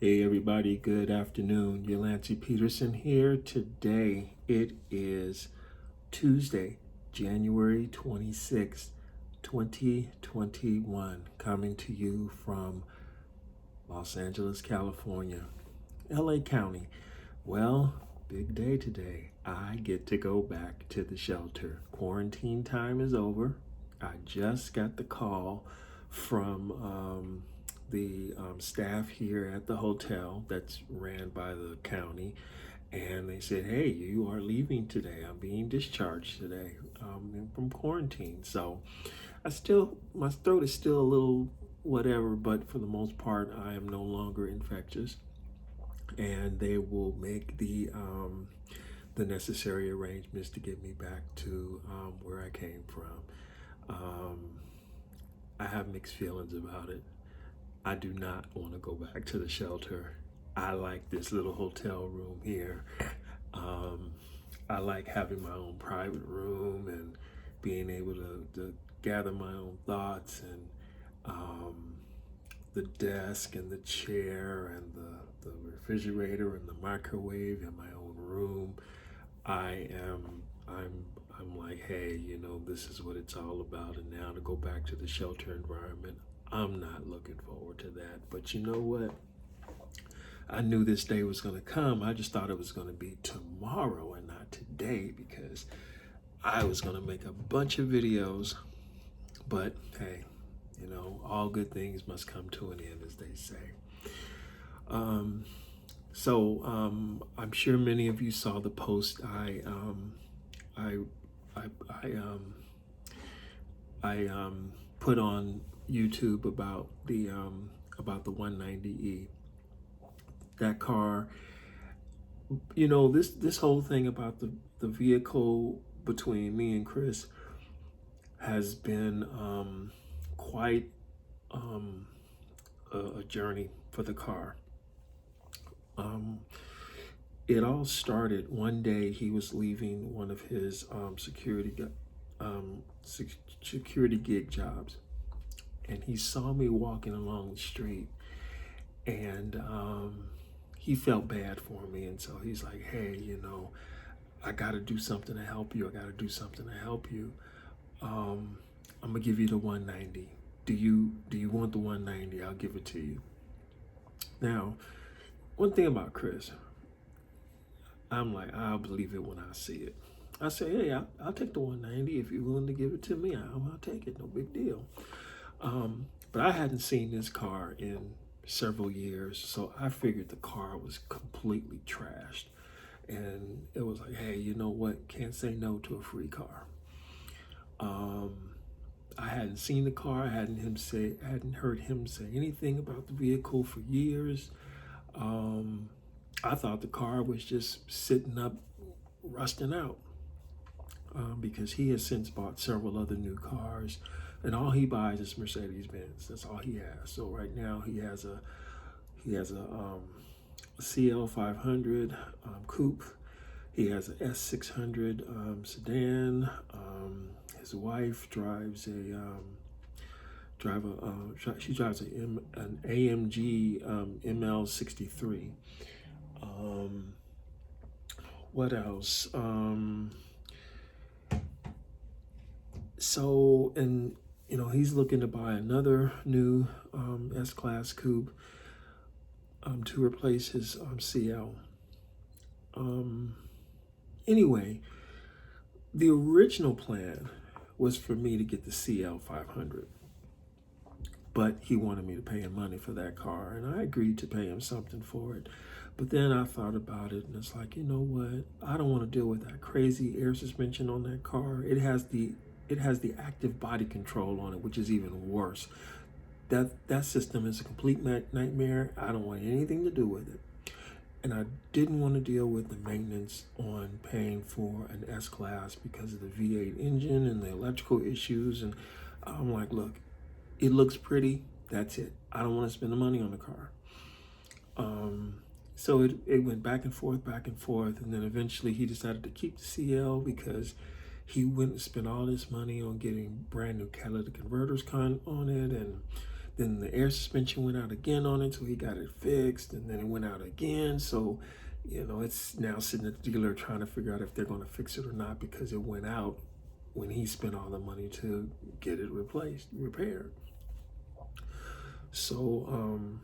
Hey everybody, good afternoon. Yalancy Peterson here. Today it is Tuesday, January 26th, 2021, coming to you from Los Angeles, California, LA County. Well, big day today. I get to go back to the shelter. Quarantine time is over. I just got the call from the staff here at the hotel that's ran by the county, and they said, "Hey, you are leaving today. I'm being discharged today from quarantine." So my throat is still a little whatever, but for the most part, I am no longer infectious, and they will make the necessary arrangements to get me back to where I came from. I have mixed feelings about it. I do not want to go back to the shelter. I like this little hotel room here. Um, I like having my own private room and being able to gather my own thoughts, and the desk and the chair and the refrigerator and the microwave in my own room. I'm like, hey, this is what it's all about. And now to go back to the shelter environment, I'm not looking forward to that. But you know what? I knew this day was going to come. I just thought it was going to be tomorrow and not today, because I was going to make a bunch of videos. But hey, all good things must come to an end, as they say. I'm sure many of you saw the post I put on YouTube about the 190E. That car, this whole thing about the vehicle between me and Chris has been quite a journey for the car. It all started one day. He was leaving one of his security gig jobs, and he saw me walking along the street, and he felt bad for me, and so he's like, "Hey, I got to do something to help you. I got to do something to help you. I'm gonna give you the 190. Do you want the 190? I'll give it to you." Now, one thing about Chris, I'm like, I'll believe it when I see it. I say, hey, I'll take the 190 if you're willing to give it to me. I'll take it, no big deal. But I hadn't seen this car in several years, so I figured the car was completely trashed. And it was like, hey, you know what? Can't say no to a free car. I hadn't seen the car. I hadn't heard him say anything about the vehicle for years. I thought the car was just sitting up, rusting out, because he has since bought several other new cars, and all he buys is Mercedes-Benz. That's all he has. So right now he has a CL500 coupe. He has an S600 sedan. His wife drives an AMG ML63. What else? He's looking to buy another new S-Class coupe to replace his CL. Anyway, the original plan was for me to get the CL500, but he wanted me to pay him money for that car, and I agreed to pay him something for it. But then I thought about it, and it's like, you know what? I don't want to deal with that crazy air suspension on that car. It has the active body control on it, which is even worse. That system is a complete nightmare. I don't want anything to do with it. And I didn't want to deal with the maintenance on paying for an S-Class because of the V8 engine and the electrical issues. And I'm like, look, it looks pretty. That's it. I don't want to spend the money on the car. So it went back and forth, and then eventually he decided to keep the CL because he went and spent all this money on getting brand new catalytic converters on it, and Then the air suspension went out again on it, so he got it fixed, and then it went out again. So, it's now sitting at the dealer trying to figure out if they're going to fix it or not, because it went out when he spent all the money to get it repaired. So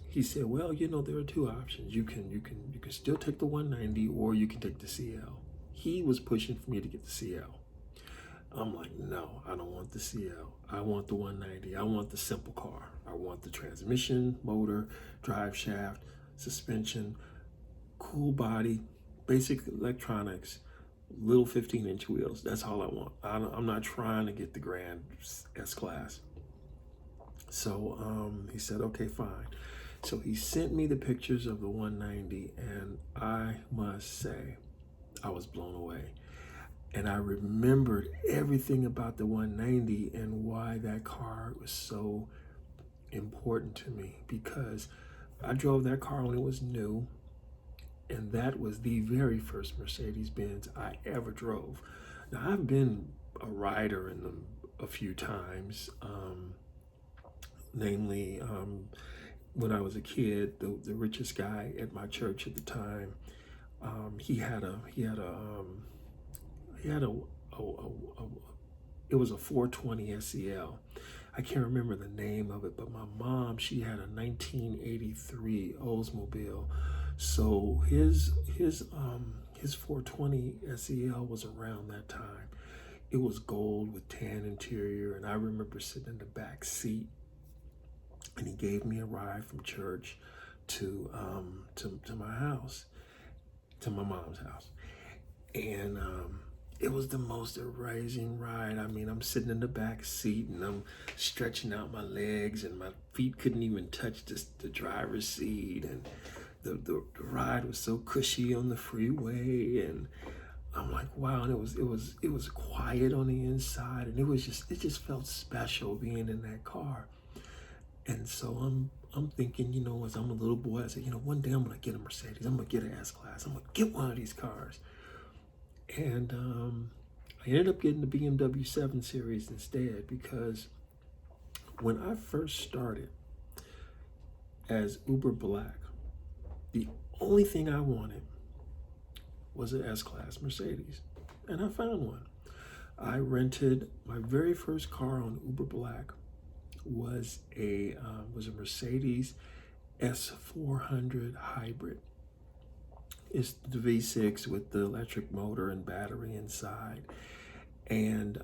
he said, well, there are two options. You can still take the 190, or you can take the CL. He was pushing for me to get the CL. I'm like, no, I don't want the CL. I want the 190. I want the simple car. I want the transmission, motor, drive shaft, suspension, cool body, basic electronics, little 15-inch wheels. That's all I want. I'm not trying to get the Grand S-Class. So he said, okay, fine. So he sent me the pictures of the 190, and I must say, I was blown away. And I remembered everything about the 190 and why that car was so important to me, because I drove that car when it was new, and that was the very first Mercedes-Benz I ever drove. Now, I've been a rider in them a few times, namely when I was a kid, the richest guy at my church at the time, it was a 420 SEL. I can't remember the name of it, but my mom, she had a 1983 Oldsmobile. So his 420 SEL was around that time. It was gold with tan interior, and I remember sitting in the back seat, and he gave me a ride from church to my house, to my mom's house. And it was the most amazing ride. I mean, I'm sitting in the back seat, and I'm stretching out my legs, and my feet couldn't even touch the driver's seat. And the ride was so cushy on the freeway, and I'm like, wow. And it was quiet on the inside, and it just felt special being in that car. And so I'm thinking, as I'm a little boy, I said, one day I'm gonna get a Mercedes. I'm gonna get an S-Class. I'm gonna get one of these cars. And I ended up getting the BMW 7 Series instead, because when I first started as Uber Black, the only thing I wanted was an S-Class Mercedes, and I found one. I rented my very first car on Uber Black was a Mercedes S400 hybrid. It's the V6 with the electric motor and battery inside. And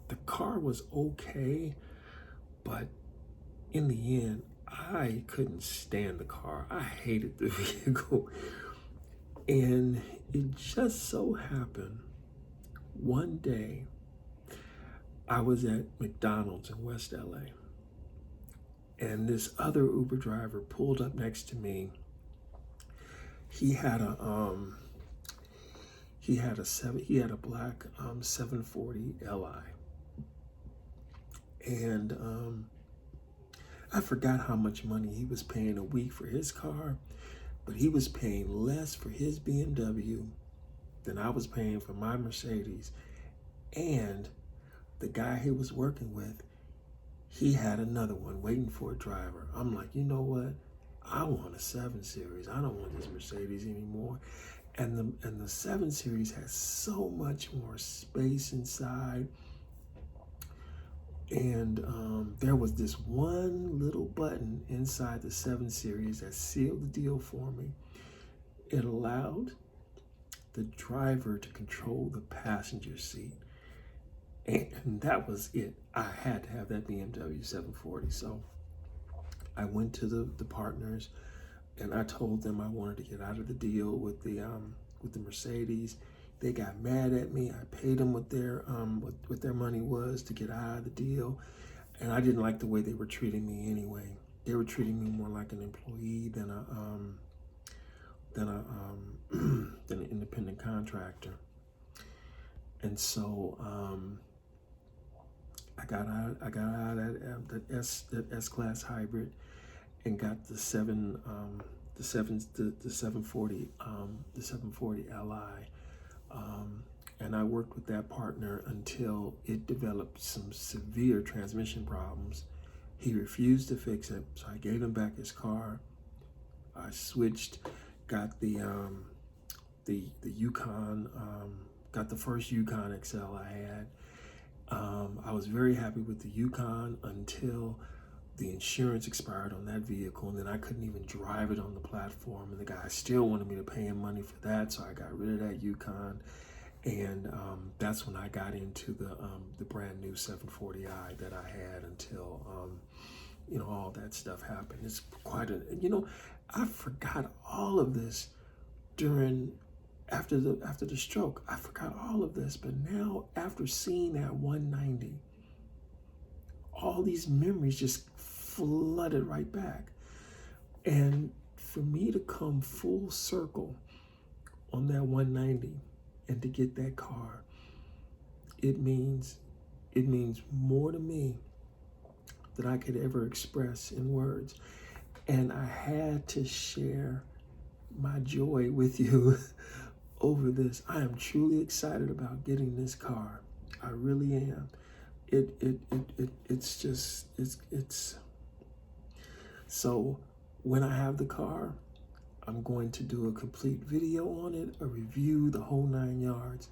the car was okay, but in the end, I couldn't stand the car. I hated the vehicle. And it just so happened, one day, I was at McDonald's in West LA, and this other Uber driver pulled up next to me. He had a black 740 Li, and I forgot how much money he was paying a week for his car, but he was paying less for his BMW than I was paying for my Mercedes. And the guy he was working with, he had another one waiting for a driver. I'm like, you know what? I want a 7 Series. I don't want this Mercedes anymore. And the 7 Series has so much more space inside. And there was this one little button inside the 7 Series that sealed the deal for me. It allowed the driver to control the passenger seat. And that was it. I had to have that BMW 740. So I went to the partners, and I told them I wanted to get out of the deal with the Mercedes. They got mad at me. I paid them what their money was to get out of the deal, and I didn't like the way they were treating me anyway. They were treating me more like an employee than an independent contractor. And so I got out of that S-Class hybrid and got the 740 Li, and I worked with that partner until it developed some severe transmission problems, He refused to fix it, so I gave him back his car. I switched, got the Yukon, got the first Yukon XL I had. I was very happy with the Yukon until the insurance expired on that vehicle, and then I couldn't even drive it on the platform, and the guy still wanted me to pay him money for that, so I got rid of that Yukon, and that's when I got into the brand new 740i that I had until all that stuff happened. It's quite a, I forgot all of this after the stroke. I forgot all of this, but now after seeing that 190, all these memories just flooded right back. And for me to come full circle on that 190 and to get that car, it means more to me than I could ever express in words. And I had to share my joy with you over this. I am truly excited about getting this car. I really am. It's so when I have the car, I'm going to do a complete video on it, a review, the whole 9 yards.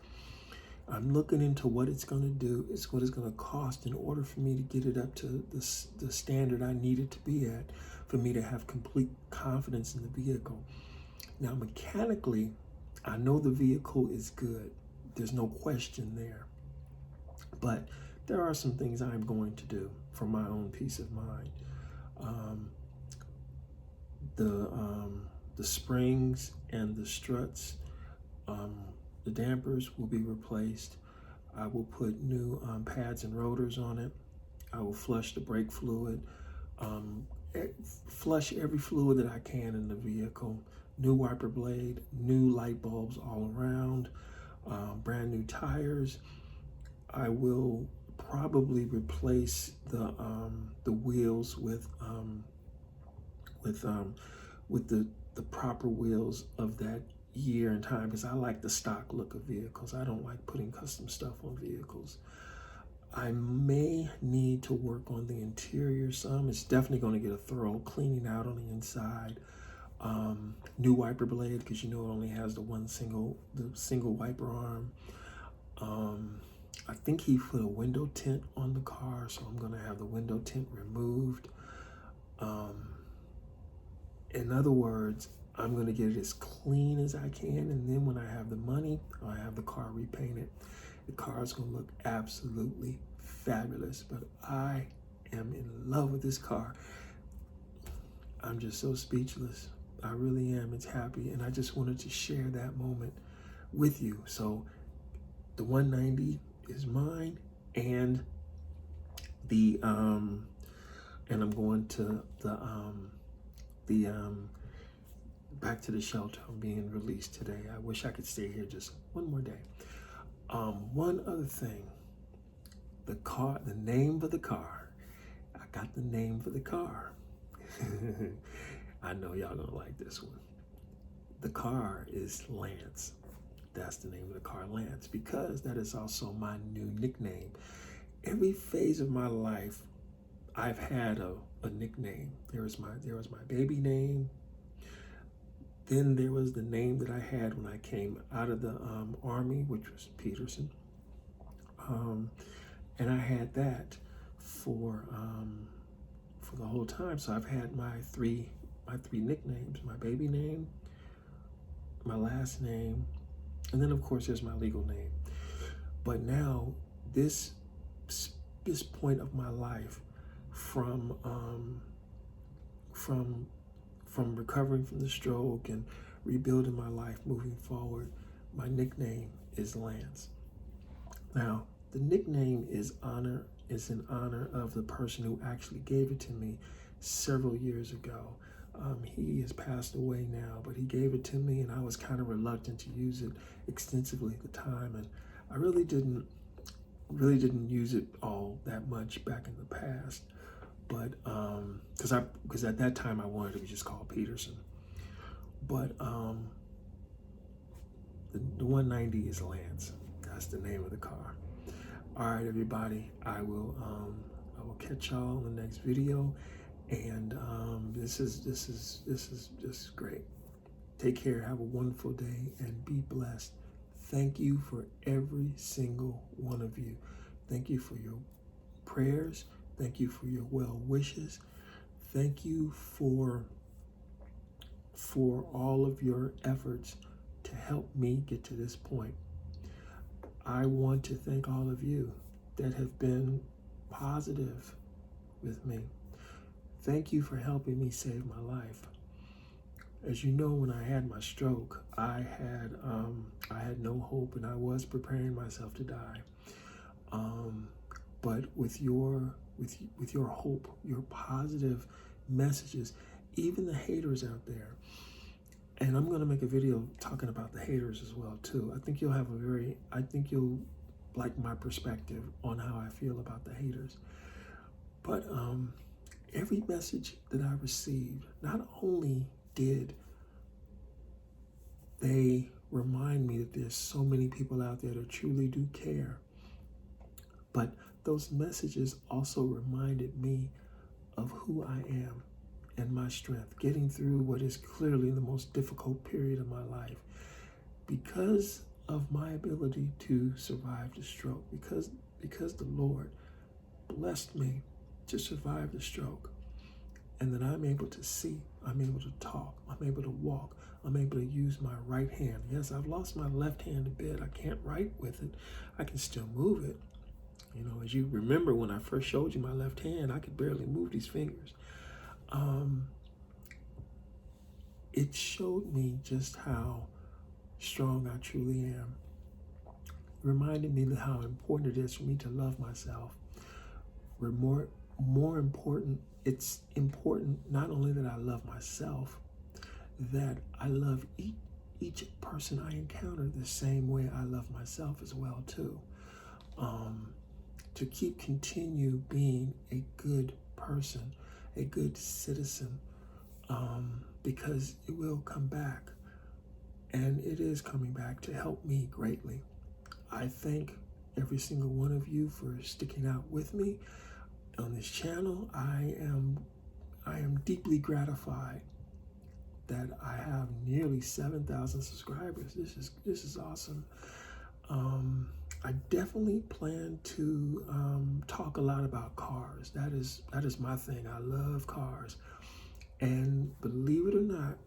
I'm looking into what it's going to do. It's what it's going to cost in order for me to get it up to the standard I need it to be at, for me to have complete confidence in the vehicle. Now, mechanically, I know the vehicle is good. There's no question there. But there are some things I'm going to do for my own peace of mind. The springs and the struts, the dampers will be replaced. I will put new pads and rotors on it. I will flush the brake fluid, flush every fluid that I can in the vehicle. New wiper blade, new light bulbs all around, brand new tires. I will probably replace the wheels with the proper wheels of that year and time, because I like the stock look of vehicles. I don't like putting custom stuff on vehicles. I may need to work on the interior some. It's definitely going to get a thorough cleaning out on the inside. New wiper blade, because it only has the single wiper arm. I think he put a window tint on the car, so I'm going to have the window tint removed. In other words, I'm going to get it as clean as I can, and then when I have the money, I'll have the car repainted. The car is going to look absolutely fabulous, but I am in love with this car. I'm just so speechless. I really am. It's happy, and I just wanted to share that moment with you. So the 190 is mine, and and I'm going to the back to the shelter. I'm being released today. I wish I could stay here just one more day. One other thing, the name of the car. I got the name for the car. I know y'all gonna like this one. The car is Lance. That's the name of the car, Lance, because that is also my new nickname. Every phase of my life, I've had a nickname. There was my baby name. Then there was the name that I had when I came out of the Army, which was Peterson. And I had that for the whole time. So I've had my three nicknames: my baby name, my last name, and then of course there's my legal name. But now this point of my life, from recovering from the stroke and rebuilding my life moving forward, my nickname is Lance. Now, the nickname is in honor of the person who actually gave it to me several years ago. He has passed away now, but he gave it to me, and I was kind of reluctant to use it extensively at the time, and I really didn't use it all that much back in the past. But because at that time I wanted to be just called Peterson. But the 190 is Lance. That's the name of the car. All right, everybody. I will I will catch y'all in the next video. And this is just great. Take care. Have a wonderful day and be blessed. Thank you for every single one of you. Thank you for your prayers. Thank you for your well wishes. Thank you for all of your efforts to help me get to this point. I want to thank all of you that have been positive with me. Thank you for helping me save my life. As you know, when I had my stroke, I had no hope, and I was preparing myself to die. But with your hope, your positive messages, even the haters out there, and I'm going to make a video talking about the haters as well too. I think you'll like my perspective on how I feel about the haters. But every message that I received, not only did they remind me that there's so many people out there that truly do care, but those messages also reminded me of who I am and my strength, getting through what is clearly the most difficult period of my life. Because of my ability to survive the stroke, because the Lord blessed me to survive the stroke, and that I'm able to see, I'm able to talk, I'm able to walk, I'm able to use my right hand. Yes, I've lost my left hand a bit. I can't write with it. I can still move it. You know, as you remember when I first showed you my left hand, I could barely move these fingers. It showed me just how strong I truly am. Reminded me how important it is for me to love myself. More important, it's important not only that I love myself, that I love each person I encounter the same way I love myself as well too. To continue being a good person, a good citizen, because it will come back, and it is coming back to help me greatly. I thank every single one of you for sticking out with me on this channel. I am deeply gratified that I have nearly 7,000 subscribers. This is awesome. I definitely plan to talk a lot about cars. That is my thing. I love cars. And believe it or not,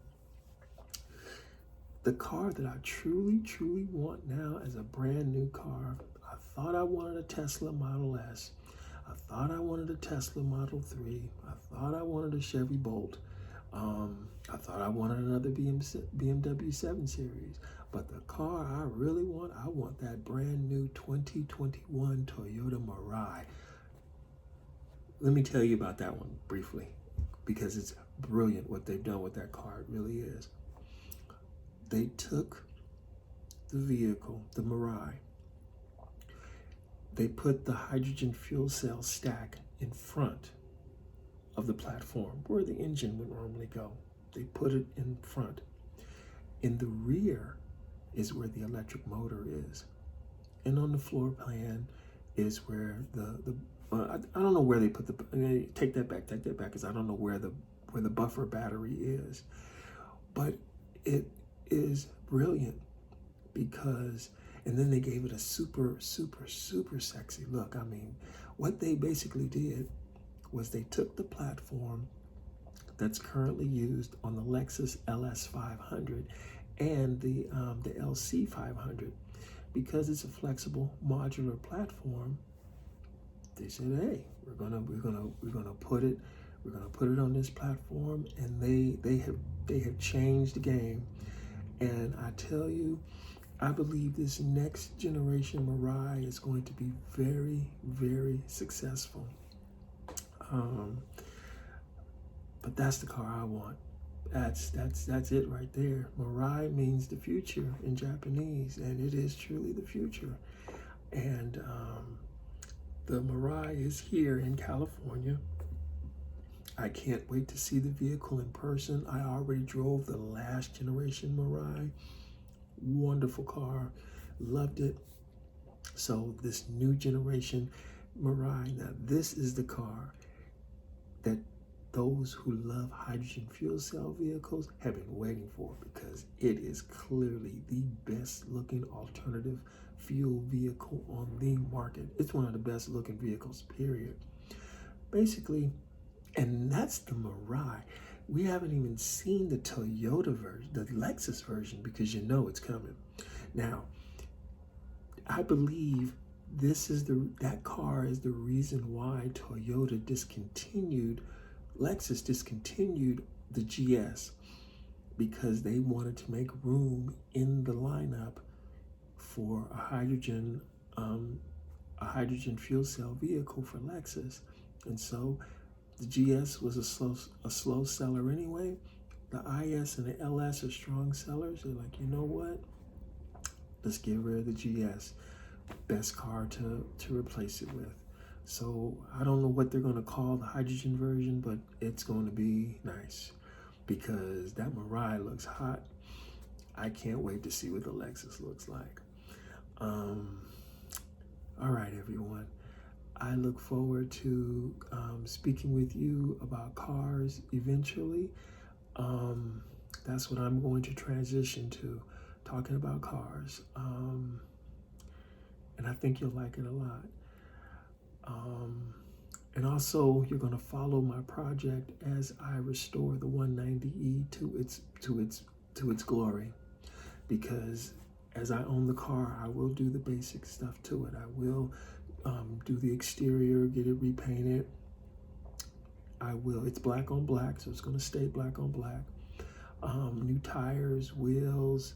the car that I truly, truly want now is a brand new car. I thought I wanted a Tesla Model S. I thought I wanted a Tesla Model 3. I thought I wanted a Chevy Bolt. I thought I wanted another BMW 7 Series. But the car I really want, I want that brand new 2021 Toyota Mirai. Let me tell you about that one briefly, because it's brilliant what they've done with that car. It really is. They took the vehicle, the Mirai, they put the hydrogen fuel cell stack in front of the platform where the engine would normally go. They put it in front. In the rear is where the electric motor is. And on the floor plan is where I don't know where they put take that back, because I don't know where the buffer battery is. But it is brilliant because, and then they gave it a super, super, super sexy look. I mean, what they basically did was they took the platform that's currently used on the Lexus LS 500 and the LC 500. Because it's a flexible modular platform, they said, hey, we're gonna put it on this platform, and they have changed the game. And I tell you, I believe this next generation Mirai is going to be very, very successful. But that's the car I want. That's it right there. Mirai means the future in Japanese, and it is truly the future. And the Mirai is here in California. I can't wait to see the vehicle in person. I already drove the last generation Mirai. Wonderful car, loved it. So this new generation, Mirai. Now, this is the car that those who love hydrogen fuel cell vehicles have been waiting for, because it is clearly the best looking alternative fuel vehicle on the market. It's one of the best looking vehicles, period. Basically, and that's the Mirai. We haven't even seen the Toyota version, the Lexus version, because you know it's coming. Now, I believe that car is the reason why Lexus discontinued the GS, because they wanted to make room in the lineup for a hydrogen fuel cell vehicle for Lexus. And so the GS was a slow seller anyway. The IS and the LS are strong sellers. They're like, you know what? Let's get rid of the GS. Best car to replace it with. So I don't know what they're going to call the hydrogen version, but it's going to be nice, because that Mirai looks hot. I can't wait to see what the Lexus looks like. All right, everyone. I look forward to speaking with you about cars eventually. That's what I'm going to transition to, talking about cars. And I think you'll like it a lot. And also, you're going to follow my project as I restore the 190E to its glory. Because as I own the car, I will do the basic stuff to it. I will do the exterior, get it repainted. It's black on black, so it's going to stay black on black. New tires, wheels,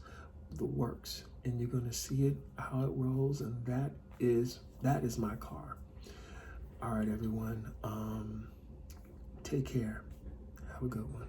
the works. And you're going to see it, how it rolls, and that is my car. All right, everyone. Take care. Have a good one.